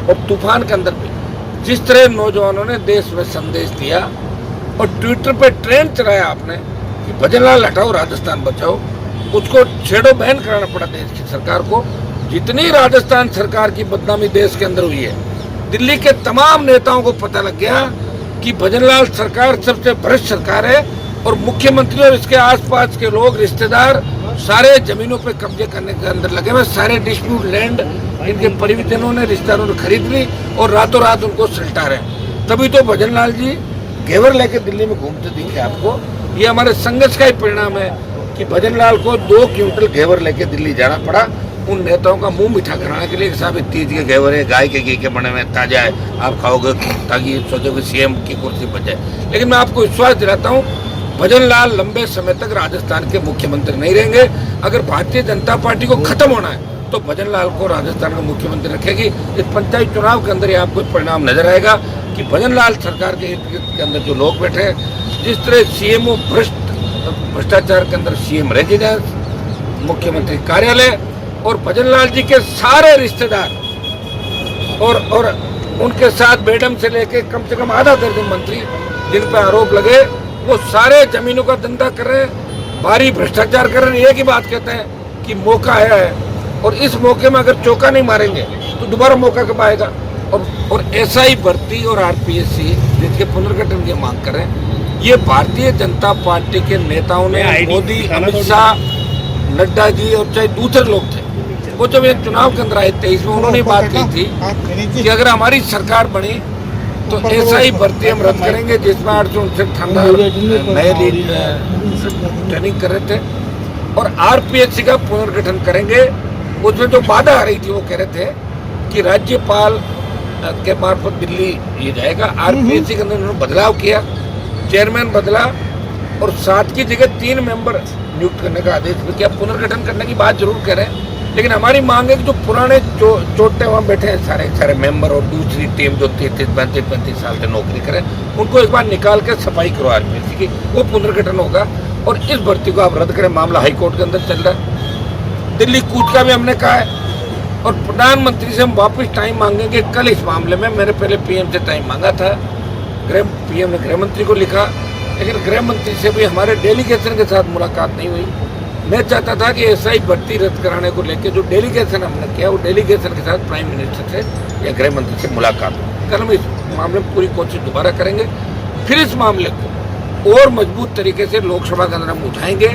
और तूफान के अंदर भी जिस तरह नौजवानों ने देश में संदेश दिया और ट्विटर पे ट्रेंड चलाया आपने कि भजनलाल हटाओ राजस्थान बचाओ, उसको शेडो बैन कराना पड़ा देश की सरकार को। जितनी राजस्थान सरकार की बदनामी देश के अंदर हुई है, दिल्ली के तमाम नेताओं को पता लग गया कि भजनलाल सरकार सबसे भ्रष्ट सरकार है और मुख्यमंत्री और इसके आसपास के लोग रिश्तेदार सारे जमीनों पे कब्जे करने के अंदर लगे हुए। सारे डिस्प्यूट लैंड इनके परिजनों ने, रिश्तेदारों ने खरीद ली और रातों रात उनको सल्टा रहे। तभी तो भजनलाल जी घेवर लेके दिल्ली में घूमते दिखे आपको। ये हमारे संघर्ष का ही परिणाम है कि भजनलाल को 2 क्विंटल घेवर लेके दिल्ली जाना पड़ा उन नेताओं का मुंह मीठा कराने के लिए। साहब तीज के घेवर है, गाय के घी के बने हुए ताजा है, आप खाओगे ताकि सोचोगे सीएम की कुर्सी बच जाए। लेकिन मैं आपको विश्वास दिलाता हूँ भजनलाल लंबे समय तक राजस्थान के मुख्यमंत्री नहीं रहेंगे। अगर भारतीय जनता पार्टी को खत्म होना है तो भजनलाल को राजस्थान का मुख्यमंत्री रखेगी। इस पंचायत चुनाव के अंदर ही आपको परिणाम नजर आएगा कि भजनलाल सरकार के अंदर जो लोग बैठे हैं, जिस तरह सीएमओ भ्रष्टाचार के अंदर सीएम रेजिडेंस, मुख्यमंत्री कार्यालय और भजनलाल जी के सारे रिश्तेदार और उनके साथ बेडम से लेके कम से कम आधा दर्जन मंत्री जिन पर आरोप लगे, वो सारे जमीनों का धंधा कर रहे हैं, भारी भ्रष्टाचार कर रहे हैं। एक ही बात कहते हैं कि मौका आया है और इस मौके में अगर चौका नहीं मारेंगे तो दोबारा मौका कब आएगा। और एसआई भर्ती और आरपीएससी जिसके पुनर्गठन की मांग कर रहे हैं, ये भारतीय जनता पार्टी के नेताओं ने, मोदी, अमित शाह, नड्डा जी और चाहे दूसरे लोग थे, वो जब ये चुनाव के अंदर आए 23 में उन्होंने बात की थी कि अगर हमारी सरकार बनी तो एसआई भर्ती हम रद्द करेंगे, जिसमें 859 थानेदार नए ट्रेनिंग कर रहे थे और आरपीएससी का पुनर्गठन करेंगे। उसमें जो बाधा आ रही थी वो कह रहे थे कि राज्यपाल के मार्फत दिल्ली ये जाएगा। आरपीएससी के अंदर उन्होंने बदलाव किया, चेयरमैन बदला और 7 की जगह 3 मेंबर नियुक्त करने का आदेश भी किया। पुनर्गठन करने की बात जरूर कह रहे हैं, लेकिन हमारी मांग है कि जो पुराने चोटे वहाँ बैठे हैं सारे मेंबर और दूसरी टीम जो 33-35 साल से नौकरी करें, उनको एक बार निकाल के सफाई करो आरपीएससी की, वो पुनर्गठन होगा। और इस भर्ती को आप रद्द करें। मामला हाईकोर्ट के अंदर चल रहा है, दिल्ली कूच का भी हमने कहा है और प्रधानमंत्री से हम वापस टाइम मांगेंगे कल इस मामले में। मैंने पहले पीएम से टाइम मांगा था, पीएम ने गृह मंत्री को लिखा, लेकिन गृह मंत्री से भी हमारे डेलीगेशन के साथ मुलाकात नहीं हुई। मैं चाहता था कि एसआई भर्ती रद्द कराने को लेकर जो डेलीगेशन हमने किया, वो डेलीगेशन के साथ प्राइम मिनिस्टर से या गृह मंत्री से मुलाकात हो। कल हम इस मामले में पूरी कोशिश दोबारा करेंगे, फिर इस मामले को और मजबूत तरीके से लोकसभा के अंदर हम उठाएंगे।